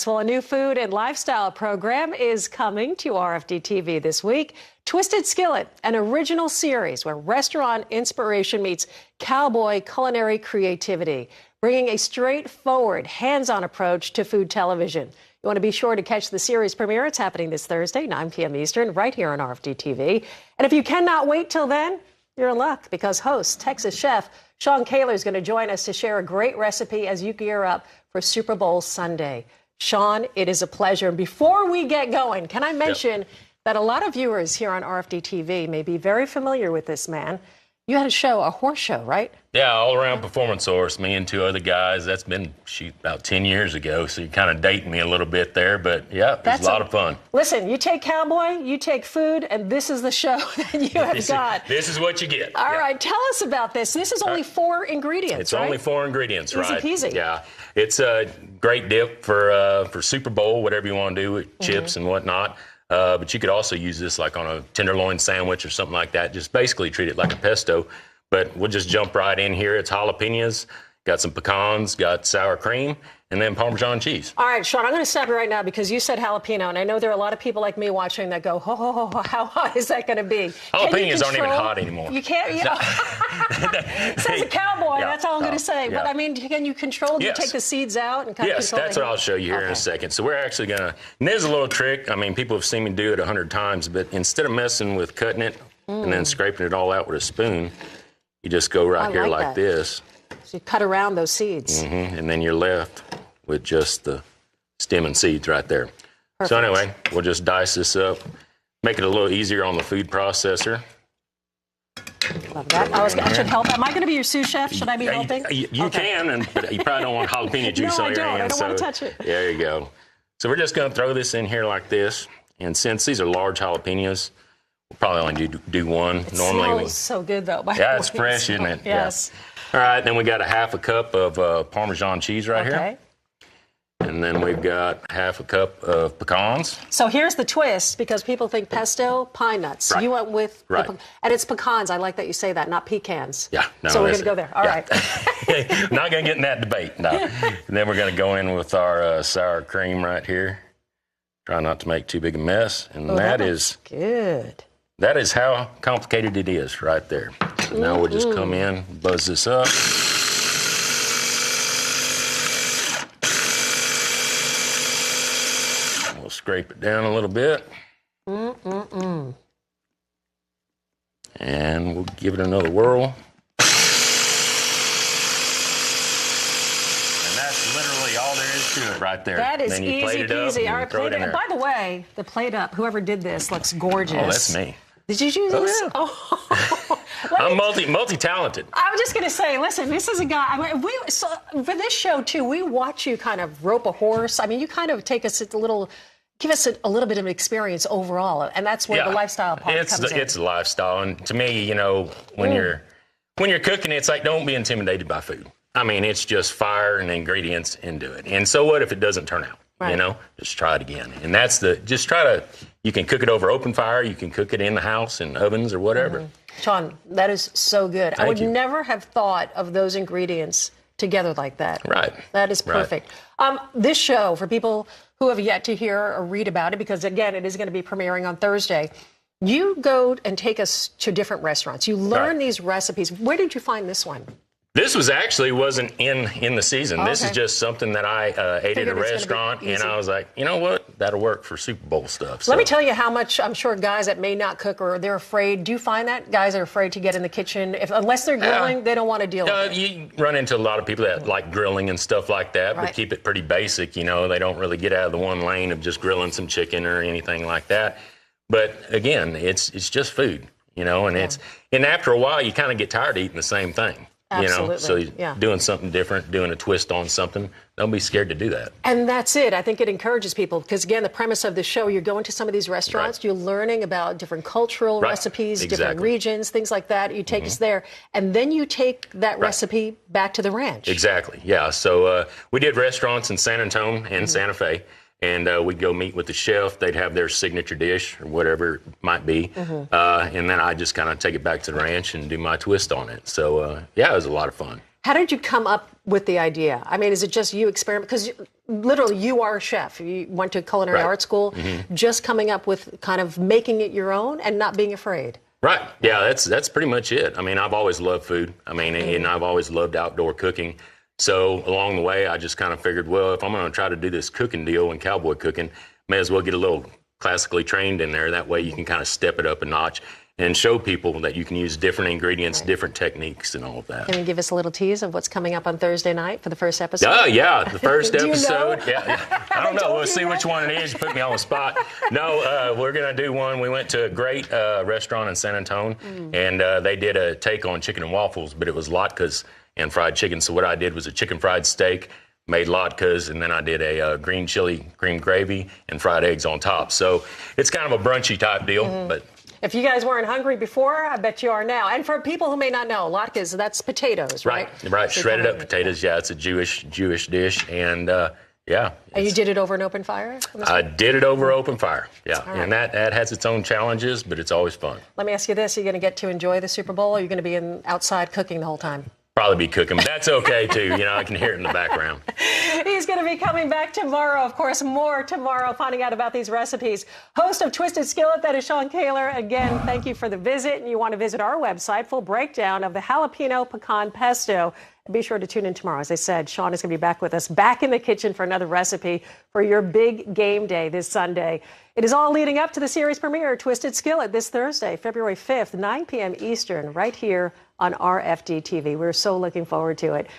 Well, a new food and lifestyle program is coming to RFD-TV this week. Twisted Skillet, an original series where restaurant inspiration meets cowboy culinary creativity, bringing a straightforward, hands-on approach to food television. You want to be sure to catch the series premiere. It's happening this Thursday, 9 p.m. Eastern, right here on RFD-TV. And if you cannot wait till then, you're in luck, because host, Texas chef Sean Koehler is going to join us to share a great recipe as you gear up for Super Bowl Sunday. Sean, it is a pleasure. And before we get going, can I mention that a lot of viewers here on RFD-TV may be very familiar with this man. You had a show, a horse show, right? Yeah, all-around performance horse, me and two other guys. That's been, about 10 years ago, so you're kind of dating me a little bit there. But, yeah, it was a lot of fun. Listen, you take Cowboy, you take food, and this is the show that you have got. This is what you get. All right, tell us about this. This is only 4 ingredients, It's only 4 ingredients, right? Easy peasy. Yeah. It's a great dip for Super Bowl, whatever you want to do with chips and whatnot. But you could also use this like on a tenderloin sandwich or something like that. Just basically treat it like a pesto. But we'll just jump right in here. It's jalapeños, got some pecans, got sour cream, and then Parmesan cheese. All right, Sean, I'm going to stop you right now because you said jalapeno, and I know there are a lot of people like me watching that go, how hot is that going to be? Jalapenos aren't even hot anymore. You can't? Says a cowboy, that's all I'm going to say. But, I mean, can you control? Do you take the seeds out? And kind of control that's what I'll show you here in a second. So we're actually going to, and there's a little trick. I mean, people have seen me do it 100 times, but instead of messing with cutting it and then scraping it all out with a spoon, you just go right here like this. So you cut around those seeds. And then you're left with just the stem and seeds right there. Perfect. So anyway, we'll just dice this up, make it a little easier on the food processor. Love that. I should help. Am I going to be your sous chef? Should I be helping? You can, but you probably don't want jalapeno juice on your hands. I don't want to touch it. There you go. So we're just going to throw this in here like this. And since these are large jalapenos, we'll probably only do one. It Normally smells so good, though. It's fresh, isn't it? Yes. Yeah. All right, then we got a half a cup of Parmesan cheese right here. And then we've got half a cup of pecans. So here's the twist, because people think pesto, pine nuts. Right. You went with, and it's pecans. I like that you say that, not pecans. Yeah. No, so we're going to go there. All right. Not going to get in that debate, no. And then we're going to go in with our sour cream right here. Try not to make too big a mess. And that is good. That is how complicated it is right there. So now we'll just come in, buzz this up. We'll scrape it down a little bit. And we'll give it another whirl. And that's literally all there is to it right there. That is easy peasy. All right, plate it. By the way, the plate up, whoever did this looks gorgeous. Oh, that's me. Did you do this? Yeah. Oh. I'm multi-talented. I was just going to say, listen, this is a guy. I mean, for this show too, we watch you kind of rope a horse. I mean, you kind of take us give us a little bit of an experience overall, and that's where the lifestyle part comes in. It's a lifestyle, and to me, you know, when you're cooking, it's like, don't be intimidated by food. I mean, it's just fire and ingredients into it. And so what if it doesn't turn out? Right. You know, just try it again. And that's you can cook it over open fire. You can cook it in the house in ovens or whatever. Sean, that is so good. I would never have thought of those ingredients together like that. Right. That is perfect. Right. This show, for people who have yet to hear or read about it, because again, it is going to be premiering on Thursday, you go and take us to different restaurants. You learn these recipes. Where did you find this one? This wasn't in the season. This is just something that I ate at a restaurant, and I was like, you know what? That'll work for Super Bowl stuff. So. Let me tell you how much I'm sure guys that may not cook or they're afraid. Do you find that guys are afraid to get in the kitchen? Unless they're grilling, they don't want to deal with it. You run into a lot of people that like grilling and stuff like that, but keep it pretty basic. You know, they don't really get out of the one lane of just grilling some chicken or anything like that. But again, it's just food, you know, and and after a while, you kind of get tired of eating the same thing. Absolutely. You know, so doing something different, doing a twist on something, don't be scared to do that. And that's it. I think it encourages people because, again, the premise of the show, you're going to some of these restaurants, you're learning about different cultural recipes, different regions, things like that. You take us there, and then you take that recipe back to the ranch. Exactly, yeah. So we did restaurants in San Antonio and Santa Fe. And we'd go meet with the chef. They'd have their signature dish or whatever it might be. And then I just kind of take it back to the ranch and do my twist on it. So, yeah, it was a lot of fun. How did you come up with the idea? I mean, is it just you experiment? Because literally you are a chef. You went to culinary art school, just coming up with kind of making it your own and not being afraid. Right. Yeah, that's pretty much it. I mean, I've always loved food. I mean, and I've always loved outdoor cooking. So along the way, I just kind of figured, well, if I'm going to try to do this cooking deal and cowboy cooking, may as well get a little classically trained in there. That way you can kind of step it up a notch and show people that you can use different ingredients, different techniques, and all of that. Can you give us a little tease of what's coming up on Thursday night for the first episode? Oh, yeah, the first episode. You know? Yeah, I don't know. We'll see which one it is. You put me on the spot. No, we're going to do one. We went to a great restaurant in San Antonio, and they did a take on chicken and waffles, but it was latkes and fried chicken. So what I did was a chicken fried steak, made latkes, and then I did a green chili, cream gravy, and fried eggs on top. So it's kind of a brunchy type deal, but... If you guys weren't hungry before, I bet you are now. And for people who may not know, latkes, that's potatoes, right? Right. Shredded up potatoes. Yeah, it's a Jewish dish, and yeah. And you did it over an open fire? I did it over open fire. Yeah, right. And that has its own challenges, but it's always fun. Let me ask you this: are you going to get to enjoy the Super Bowl, or are you going to be outside cooking the whole time? Probably be cooking, but that's okay too. You know, I can hear it in the background. He's going to be coming back tomorrow. Of course, more tomorrow, finding out about these recipes. Host of Twisted Skillet, that is Sean Koehler. Again, thank you for the visit. And you want to visit our website, full breakdown of the jalapeno pecan pesto. Be sure to tune in tomorrow. As I said, Sean is going to be back with us, back in the kitchen for another recipe for your big game day this Sunday. It is all leading up to the series premiere, Twisted Skillet, this Thursday, February 5th, 9 p.m. Eastern, right here on RFD-TV. We're so looking forward to it.